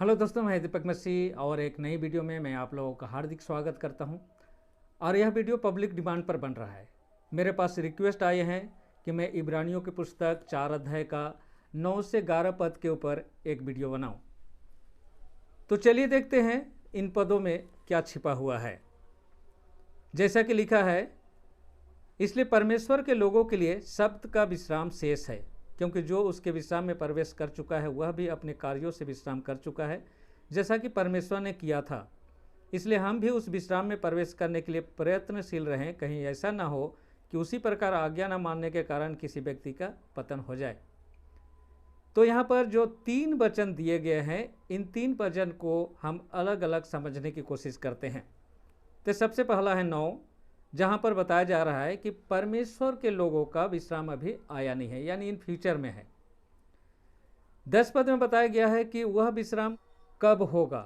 Hello दोस्तों, मैं दीपक मसीह और एक नई वीडियो में मैं आप लोगों का हार्दिक स्वागत करता हूं। और यह वीडियो पब्लिक डिमांड पर बन रहा है। मेरे पास रिक्वेस्ट आए हैं कि मैं इब्रानियों की पुस्तक 4 अध्याय का 9 से 11 पद के ऊपर एक वीडियो बनाऊं। तो चलिए देखते हैं इन पदों में क्या छिपा हुआ है। जैसा कि लिखा है, इसलिए परमेश्वर के लोगों के लिए शब्द का विश्राम शेष है, क्योंकि जो उसके विश्राम में प्रवेश कर चुका है वह भी अपने कार्यों से विश्राम कर चुका है, जैसा कि परमेश्वर ने किया था। इसलिए हम भी उस विश्राम में प्रवेश करने के लिए प्रयत्नशील रहें, कहीं ऐसा ना हो कि उसी प्रकार आज्ञा न मानने के कारण किसी व्यक्ति का पतन हो जाए। तो यहाँ पर जो 3 वचन दिए गए हैं, इन 3 वचन को हम अलग अलग समझने की कोशिश करते हैं। तो सबसे पहला है 9, जहाँ पर बताया जा रहा है कि परमेश्वर के लोगों का विश्राम अभी आया नहीं है, यानी इन फ्यूचर में है। 10 पद में बताया गया है कि वह विश्राम कब होगा।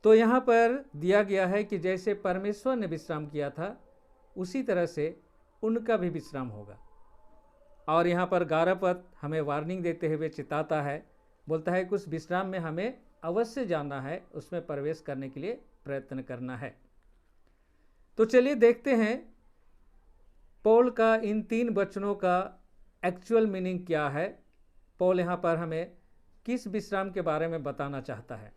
तो यहाँ पर दिया गया है कि जैसे परमेश्वर ने विश्राम किया था उसी तरह से उनका भी विश्राम होगा। और यहाँ पर 11 पद हमें वार्निंग देते हुए चिताता है, बोलता है कि उस विश्राम में हमें अवश्य जाना है, उसमें प्रवेश करने के लिए प्रयत्न करना है। तो चलिए देखते हैं पौल का इन 3 वचनों का एक्चुअल मीनिंग क्या है। पौल यहाँ पर हमें किस विश्राम के बारे में बताना चाहता है।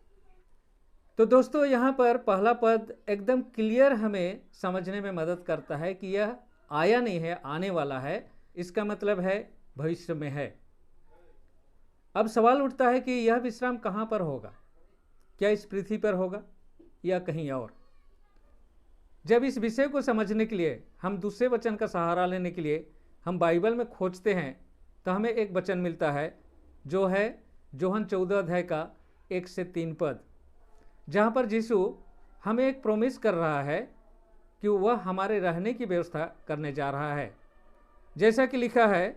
तो दोस्तों, यहाँ पर पहला पद एकदम क्लियर हमें समझने में मदद करता है कि यह आया नहीं है, आने वाला है। इसका मतलब है भविष्य में है। अब सवाल उठता है कि यह विश्राम कहाँ पर होगा? क्या इस पृथ्वी पर होगा या कहीं और? जब इस विषय को समझने के लिए हम दूसरे वचन का सहारा लेने के लिए हम बाइबल में खोजते हैं तो हमें एक वचन मिलता है, जो है यूहन्ना 14 अध्याय का 1 से 3 पद, जहाँ पर यीशु हमें एक प्रॉमिस कर रहा है कि वह हमारे रहने की व्यवस्था करने जा रहा है। जैसा कि लिखा है,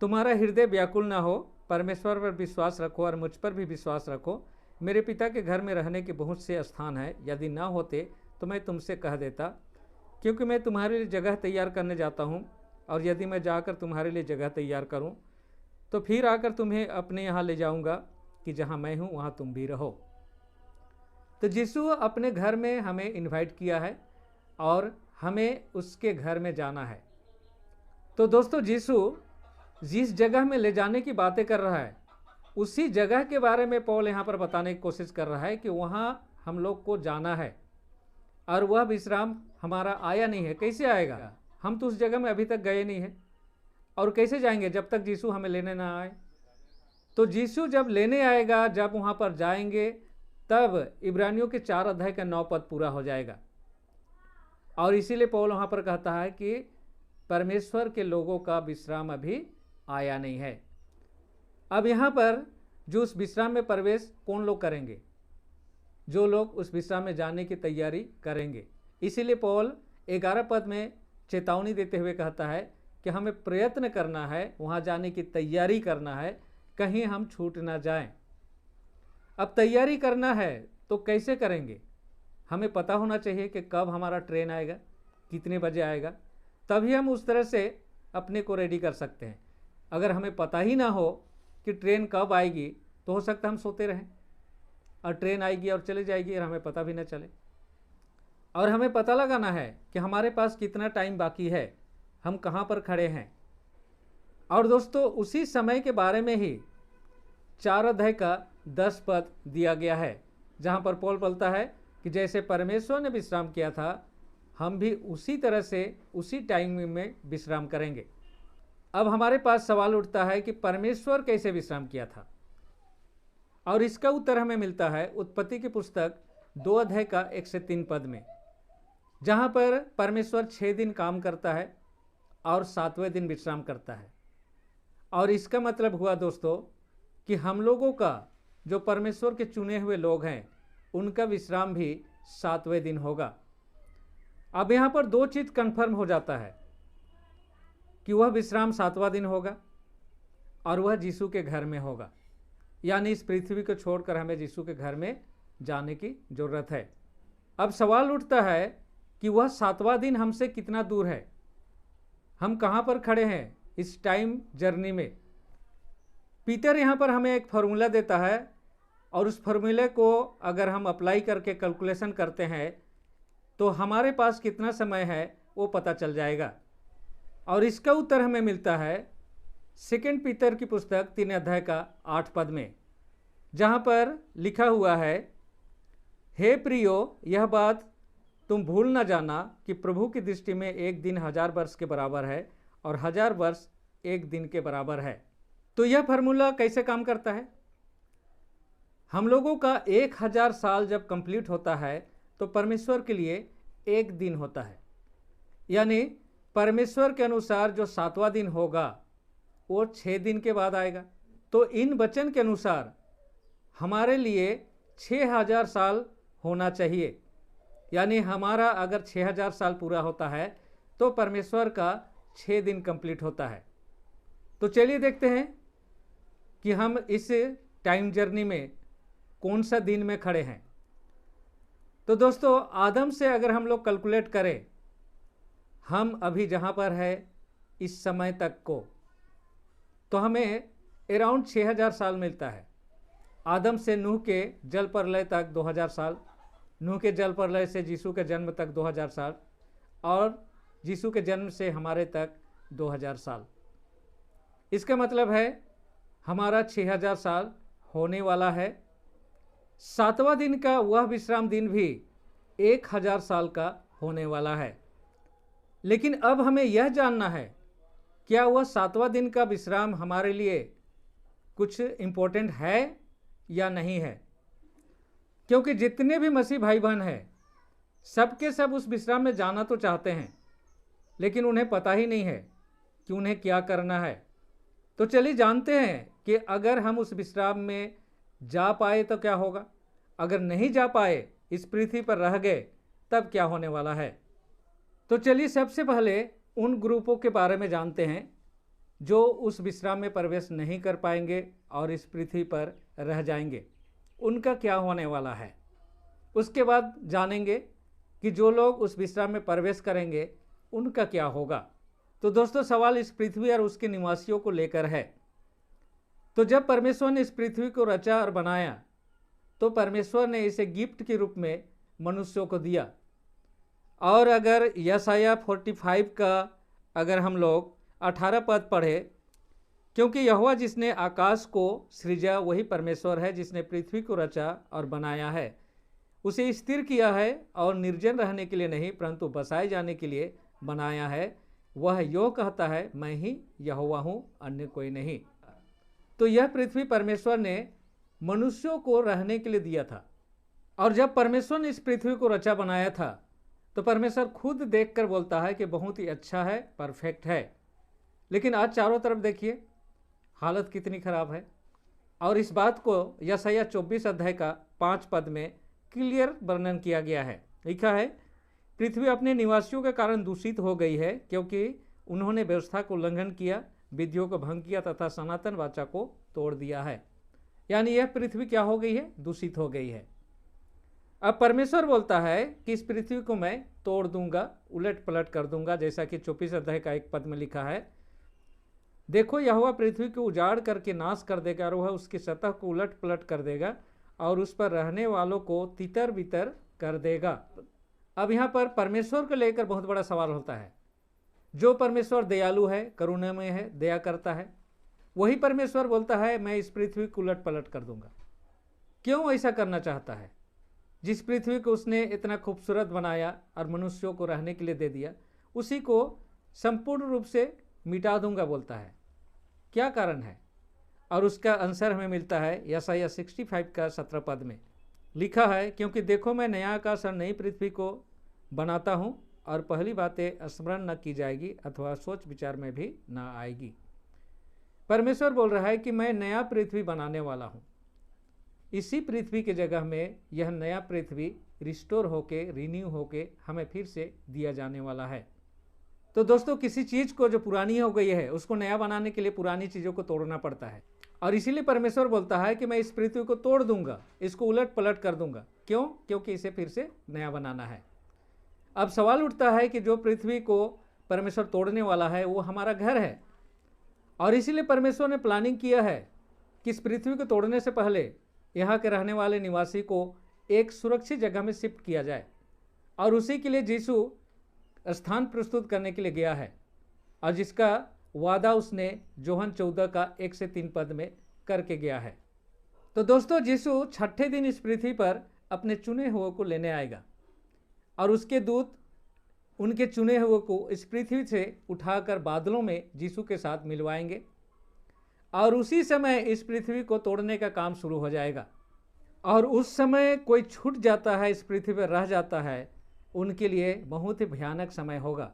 तुम्हारा हृदय व्याकुल ना हो, परमेश्वर पर विश्वास रखो और मुझ पर भी विश्वास रखो। मेरे पिता के घर में रहने के बहुत से स्थान है, यदि ना होते तो मैं तुमसे कह देता, क्योंकि मैं तुम्हारे लिए जगह तैयार करने जाता हूँ। और यदि मैं जाकर तुम्हारे लिए जगह तैयार करूँ तो फिर आकर तुम्हें अपने यहाँ ले जाऊँगा, कि जहाँ मैं हूँ वहाँ तुम भी रहो। तो यीशु अपने घर में हमें इनवाइट किया है और हमें उसके घर में जाना है। तो दोस्तों, यीशु जिस जगह में ले जाने की बातें कर रहा है उसी जगह के बारे में पौल यहाँ पर बताने की कोशिश कर रहा है कि वहाँ हम लोग को जाना है और वह विश्राम हमारा आया नहीं है। कैसे आएगा? हम तो उस जगह में अभी तक गए नहीं हैं, और कैसे जाएंगे जब तक यीशु हमें लेने ना आए। तो यीशु जब लेने आएगा, जब वहाँ पर जाएंगे, तब इब्रानियों के 4 अध्याय का 9 पद पूरा हो जाएगा। और इसीलिए पौल वहाँ पर कहता है कि परमेश्वर के लोगों का विश्राम अभी आया नहीं है। अब यहाँ पर जो उस विश्राम में प्रवेश कौन लोग करेंगे? जो लोग उस विश्राम में जाने की तैयारी करेंगे। इसीलिए पौल 11 पद में चेतावनी देते हुए कहता है कि हमें प्रयत्न करना है, वहाँ जाने की तैयारी करना है, कहीं हम छूट ना जाएं। अब तैयारी करना है तो कैसे करेंगे? हमें पता होना चाहिए कि कब हमारा ट्रेन आएगा, कितने बजे आएगा, तभी हम उस तरह से अपने को रेडी कर सकते हैं। अगर हमें पता ही ना हो कि ट्रेन कब आएगी तो हो सकता है हम सोते रहें और ट्रेन आएगी और चले जाएगी और हमें पता भी ना चले। और हमें पता लगाना है कि हमारे पास कितना टाइम बाकी है, हम कहाँ पर खड़े हैं। और दोस्तों, उसी समय के बारे में ही 4 अध्याय का 10 पद दिया गया है, जहाँ पर पौल बोलता है कि जैसे परमेश्वर ने विश्राम किया था हम भी उसी तरह से उसी टाइम में विश्राम करेंगे। अब हमारे पास सवाल उठता है कि परमेश्वर कैसे विश्राम किया था, और इसका उत्तर हमें मिलता है उत्पत्ति की पुस्तक 2 अध्याय का 1 से 3 पद में, जहाँ पर परमेश्वर 6 दिन काम करता है और 7वें दिन विश्राम करता है। और इसका मतलब हुआ दोस्तों कि हम लोगों का, जो परमेश्वर के चुने हुए लोग हैं, उनका विश्राम भी 7वें दिन होगा। अब यहाँ पर 2 चीज़ कंफर्म हो जाता है कि वह विश्राम 7वां दिन होगा और वह यीशु के घर में होगा, यानी इस पृथ्वी को छोड़कर हमें यीशु के घर में जाने की जरूरत है। अब सवाल उठता है कि वह 7वां दिन हमसे कितना दूर है, हम कहाँ पर खड़े हैं इस टाइम जर्नी में। पीटर यहाँ पर हमें एक फॉर्मूला देता है और उस फॉर्मूले को अगर हम अप्लाई करके कैलकुलेशन करते हैं तो हमारे पास कितना समय है वो पता चल जाएगा। और इसका उत्तर हमें मिलता है सेकंड पीटर की पुस्तक 3 अध्याय का 8 पद में, जहाँ पर लिखा हुआ है, हे प्रियो, यह बात तुम भूल न जाना कि प्रभु की दृष्टि में एक दिन 1000 वर्ष के बराबर है और 1000 वर्ष एक दिन के बराबर है। तो यह फार्मूला कैसे काम करता है? हम लोगों का 1000 साल जब कंप्लीट होता है तो परमेश्वर के लिए एक दिन होता है, यानी परमेश्वर के अनुसार जो 7वां दिन होगा वो 6 दिन के बाद आएगा। तो इन वचन के अनुसार हमारे लिए 6000 साल होना चाहिए, यानी हमारा अगर 6000 साल पूरा होता है तो परमेश्वर का 6 दिन कंप्लीट होता है। तो चलिए देखते हैं कि हम इस टाइम जर्नी में कौन सा दिन में खड़े हैं। तो दोस्तों, आदम से अगर हम लोग कैलकुलेट करें, हम अभी जहाँ पर है इस समय तक को, तो हमें अराउंड 6000 साल मिलता है। आदम से नूह के जल प्रलय तक 2000 साल, नूह के जल प्रलय से यीशु के जन्म तक 2000 साल, और यीशु के जन्म से हमारे तक 2000 साल। इसका मतलब है हमारा 6000 साल होने वाला है। 7वां दिन का वह विश्राम दिन भी 1000 साल का होने वाला है। लेकिन अब हमें यह जानना है, क्या वह 7वां दिन का विश्राम हमारे लिए कुछ इम्पोर्टेंट है या नहीं है? क्योंकि जितने भी मसीह भाई बहन हैं, सबके सब उस विश्राम में जाना तो चाहते हैं, लेकिन उन्हें पता ही नहीं है कि उन्हें क्या करना है। तो चलिए जानते हैं कि अगर हम उस विश्राम में जा पाए तो क्या होगा, अगर नहीं जा पाए, इस पृथ्वी पर रह गए, तब क्या होने वाला है। तो चलिए सबसे पहले उन ग्रुपों के बारे में जानते हैं जो उस विश्राम में प्रवेश नहीं कर पाएंगे और इस पृथ्वी पर रह जाएंगे, उनका क्या होने वाला है। उसके बाद जानेंगे कि जो लोग उस विश्राम में प्रवेश करेंगे उनका क्या होगा। तो दोस्तों, सवाल इस पृथ्वी और उसके निवासियों को लेकर है। तो जब परमेश्वर ने इस पृथ्वी को रचा और बनाया तो परमेश्वर ने इसे गिफ्ट के रूप में मनुष्यों को दिया। और अगर यशाया 45 का अगर हम लोग 18 पद पढ़े, क्योंकि यहोवा जिसने आकाश को सृजा वही परमेश्वर है, जिसने पृथ्वी को रचा और बनाया है, उसे स्थिर किया है और निर्जन रहने के लिए नहीं परंतु बसाए जाने के लिए बनाया है। वह यो कहता है, मैं ही यहोवा हूँ, अन्य कोई नहीं। तो यह पृथ्वी परमेश्वर ने मनुष्यों को रहने के लिए दिया था। और जब परमेश्वर ने इस पृथ्वी को रचा बनाया था तो परमेश्वर खुद देखकर बोलता है कि बहुत ही अच्छा है, परफेक्ट है। लेकिन आज चारों तरफ देखिए हालत कितनी खराब है। और इस बात को यशाया 24 अध्याय का 5 पद में क्लियर वर्णन किया गया है। लिखा है, पृथ्वी अपने निवासियों के कारण दूषित हो गई है, क्योंकि उन्होंने व्यवस्था को उल्लंघन किया, विधियों को भंग किया तथा सनातन वाचा को तोड़ दिया है। यानी यह पृथ्वी क्या हो गई है? दूषित हो गई है। अब परमेश्वर बोलता है कि इस पृथ्वी को मैं तोड़ दूंगा, उलट पलट कर दूंगा, जैसा कि 24 अध्याय का 1 पद में लिखा है, देखो यहोवा पृथ्वी को उजाड़ करके नाश कर देगा और वह उसकी सतह को उलट पलट कर देगा और उस पर रहने वालों को तितर बितर कर देगा। अब यहाँ पर परमेश्वर को लेकर बहुत बड़ा सवाल होता है। जो परमेश्वर दयालु है, करुणामय है, दया करता है, वही परमेश्वर बोलता है मैं इस पृथ्वी को उलट पलट कर दूंगा। क्यों ऐसा करना चाहता है? जिस पृथ्वी को उसने इतना खूबसूरत बनाया और मनुष्यों को रहने के लिए दे दिया, उसी को संपूर्ण रूप से मिटा दूंगा बोलता है। क्या कारण है? और उसका आंसर हमें मिलता है यशाया 65 का 17 पद में। लिखा है, क्योंकि देखो मैं नया आकाश और नई पृथ्वी को बनाता हूँ और पहली बातें स्मरण न की जाएगी अथवा सोच विचार में भी न आएगी। परमेश्वर बोल रहा है कि मैं नया पृथ्वी बनाने वाला हूँ। इसी पृथ्वी की जगह में यह नया पृथ्वी रिस्टोर होके, रिन्यू होके हमें फिर से दिया जाने वाला है। तो दोस्तों, किसी चीज़ को जो पुरानी हो गई है उसको नया बनाने के लिए पुरानी चीज़ों को तोड़ना पड़ता है। और इसीलिए परमेश्वर बोलता है कि मैं इस पृथ्वी को तोड़ दूंगा, इसको उलट पलट कर दूंगा। क्यों? क्योंकि इसे फिर से नया बनाना है। अब सवाल उठता है कि जो पृथ्वी को परमेश्वर तोड़ने वाला है वो हमारा घर है, और इसीलिए परमेश्वर ने प्लानिंग किया है कि इस पृथ्वी को तोड़ने से पहले यहाँ के रहने वाले निवासी को एक सुरक्षित जगह में शिफ्ट किया जाए, और उसी के लिए यीशु स्थान प्रस्तुत करने के लिए गया है, और जिसका वादा उसने यूहन्ना 14 का 1 से 3 पद में करके गया है। तो दोस्तों, यीशु छठे दिन इस पृथ्वी पर अपने चुने हुए को लेने आएगा, और उसके दूत उनके चुने हुए को इस पृथ्वी से उठाकर बादलों में यीशु के साथ मिलवाएंगे, और उसी समय इस पृथ्वी को तोड़ने का काम शुरू हो जाएगा। और उस समय कोई छूट जाता है, इस पृथ्वी पर रह जाता है, उनके लिए बहुत ही भयानक समय होगा।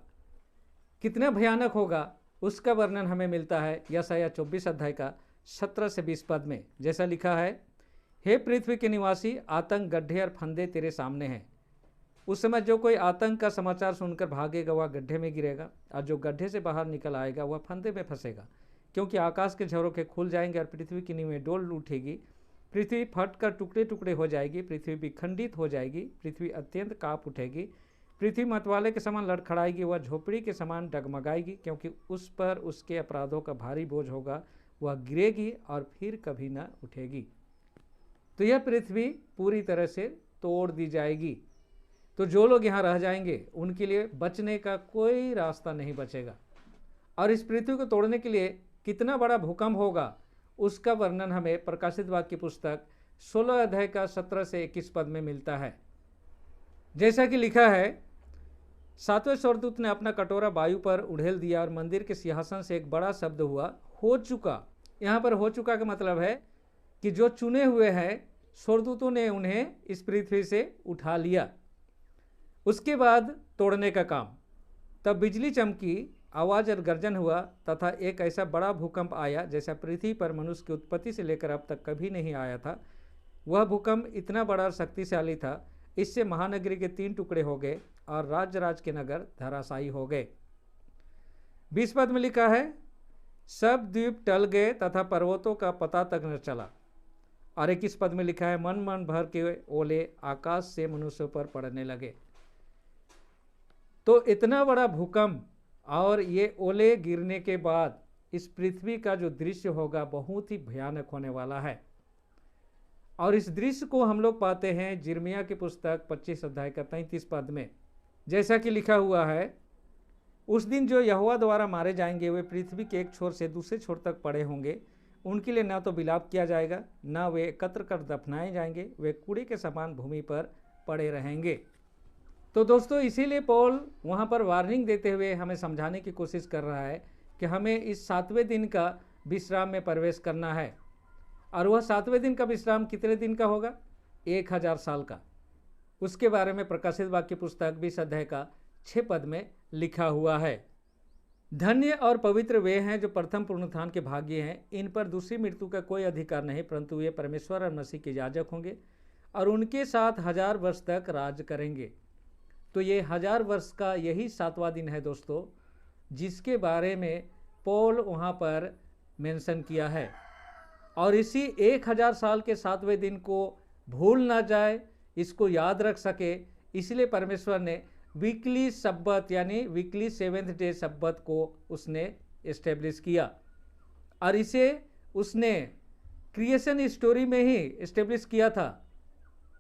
कितना भयानक होगा उसका वर्णन हमें मिलता है यशायाह 24 अध्याय का 17 से 20 पद में। जैसा लिखा है, हे पृथ्वी के निवासी, आतंक, गड्ढे और फंदे तेरे सामने हैं। उस समय जो कोई आतंक का समाचार सुनकर भागेगा वह गड्ढे में गिरेगा, और जो गड्ढे से बाहर निकल आएगा वह फंदे में फंसेगा। क्योंकि आकाश के झरोखे खुल जाएंगे और पृथ्वी की नींवें डोल उठेगी, पृथ्वी फटकर टुकड़े टुकड़े हो जाएगी, पृथ्वी विखंडित हो जाएगी, पृथ्वी अत्यंत काँप उठेगी, पृथ्वी मतवाले के समान लड़खड़ाएगी, वह झोपड़ी के समान डगमगाएगी, क्योंकि उस पर उसके अपराधों का भारी बोझ होगा, वह गिरेगी और फिर कभी न उठेगी। तो यह पृथ्वी पूरी तरह से तोड़ दी जाएगी। तो जो लोग यहाँ रह जाएंगे उनके लिए बचने का कोई रास्ता नहीं बचेगा। और इस पृथ्वी को तोड़ने के लिए कितना बड़ा भूकंप होगा उसका वर्णन हमें प्रकाशित वाक्य की पुस्तक 16 अध्याय का 17 से 21 पद में मिलता है। जैसा कि लिखा है, सातवें स्वर्गदूत ने अपना कटोरा वायु पर उड़ेल दिया और मंदिर के सिंहासन से एक बड़ा शब्द हुआ, हो चुका। यहाँ पर हो चुका का मतलब है कि जो चुने हुए हैं स्वर्गदूतों ने उन्हें इस पृथ्वी से उठा लिया। उसके बाद तोड़ने का काम। तब बिजली चमकी, आवाज़ और गर्जन हुआ तथा एक ऐसा बड़ा भूकंप आया जैसा पृथ्वी पर मनुष्य की उत्पत्ति से लेकर अब तक कभी नहीं आया था। वह भूकंप इतना बड़ा और शक्तिशाली था, इससे महानगरी के 3 टुकड़े हो गए और राज्य के नगर धराशायी हो गए। 20 पद में लिखा है, सब द्वीप टल गए तथा पर्वतों का पता तक न चला। और 21 पद में लिखा है, मन मन भर के ओले आकाश से मनुष्यों पर पड़ने लगे। तो इतना बड़ा भूकंप और ये ओले गिरने के बाद इस पृथ्वी का जो दृश्य होगा बहुत ही भयानक होने वाला है। और इस दृश्य को हम लोग पाते हैं यिर्मयाह की पुस्तक 25 अध्याय का 33 पद में। जैसा कि लिखा हुआ है, उस दिन जो यहोवा द्वारा मारे जाएंगे वे पृथ्वी के एक छोर से दूसरे छोर तक पड़े होंगे। उनके लिए न तो विलाप किया जाएगा, न वे एकत्र कर दफनाए जाएंगे, वे कूड़े के समान भूमि पर पड़े रहेंगे। तो दोस्तों, इसीलिए पौल वहाँ पर वार्निंग देते हुए हमें समझाने की कोशिश कर रहा है कि हमें इस 7वें दिन का विश्राम में प्रवेश करना है। और वह 7वें दिन का विश्राम कितने दिन का होगा? 1000 साल का। उसके बारे में प्रकाशित वाक्य पुस्तक 20 अध्याय का 6 पद में लिखा हुआ है, धन्य और पवित्र वे हैं जो प्रथम पुनरुत्थान के भागी हैं। इन पर दूसरी मृत्यु का कोई अधिकार नहीं, परंतु वे परमेश्वर और मसीह के याजक होंगे और उनके साथ 1000 वर्ष तक राज करेंगे। तो ये 1000 वर्ष का यही 7वां दिन है दोस्तों, जिसके बारे में पौल वहाँ पर मेंशन किया है। और इसी 1000 साल के 7वें दिन को भूल ना जाए, इसको याद रख सके, इसलिए परमेश्वर ने वीकली सब्बत यानी वीकली 7th डे सब्बत को उसने इस्टेब्लिश किया। और इसे उसने क्रिएशन स्टोरी में ही इस्टेब्लिश किया था,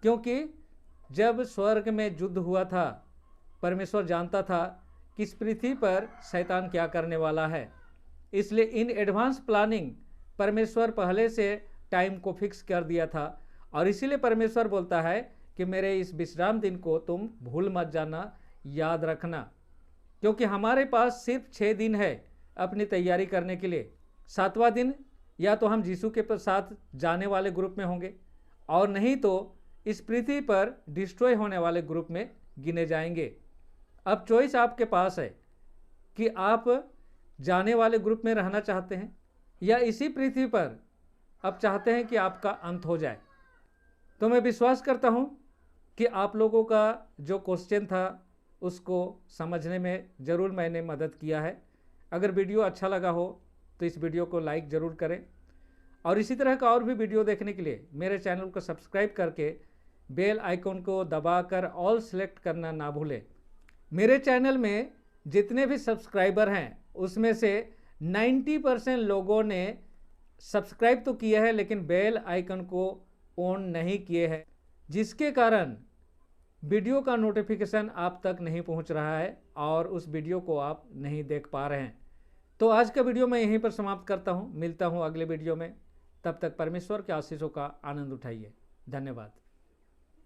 क्योंकि जब स्वर्ग में युद्ध हुआ था परमेश्वर जानता था कि इस पृथ्वी पर शैतान क्या करने वाला है। इसलिए इन एडवांस प्लानिंग परमेश्वर पहले से टाइम को फिक्स कर दिया था। और इसीलिए परमेश्वर बोलता है कि मेरे इस विश्राम दिन को तुम भूल मत जाना, याद रखना, क्योंकि हमारे पास सिर्फ 6 दिन है अपनी तैयारी करने के लिए। 7वां दिन या तो हम यीशु के साथ जाने वाले ग्रुप में होंगे और नहीं तो इस पृथ्वी पर डिस्ट्रॉय होने वाले ग्रुप में गिने जाएंगे। अब चॉइस आपके पास है कि आप जाने वाले ग्रुप में रहना चाहते हैं या इसी पृथ्वी पर अब चाहते हैं कि आपका अंत हो जाए। तो मैं विश्वास करता हूं कि आप लोगों का जो क्वेश्चन था उसको समझने में ज़रूर मैंने मदद किया है। अगर वीडियो अच्छा लगा हो तो इस वीडियो को लाइक ज़रूर करें और इसी तरह का और भी वीडियो देखने के लिए मेरे चैनल को सब्सक्राइब करके बेल आइकन को दबाकर ऑल सेलेक्ट करना ना भूलें। मेरे चैनल में जितने भी सब्सक्राइबर हैं उसमें से 90% लोगों ने सब्सक्राइब तो किया है लेकिन बेल आइकन को ऑन नहीं किए हैं, जिसके कारण वीडियो का नोटिफिकेशन आप तक नहीं पहुंच रहा है और उस वीडियो को आप नहीं देख पा रहे हैं। तो आज का वीडियो मैं यहीं पर समाप्त करता हूं। मिलता हूं अगले वीडियो में। तब तक परमेश्वर के आशीषों का आनंद उठाइए। धन्यवाद।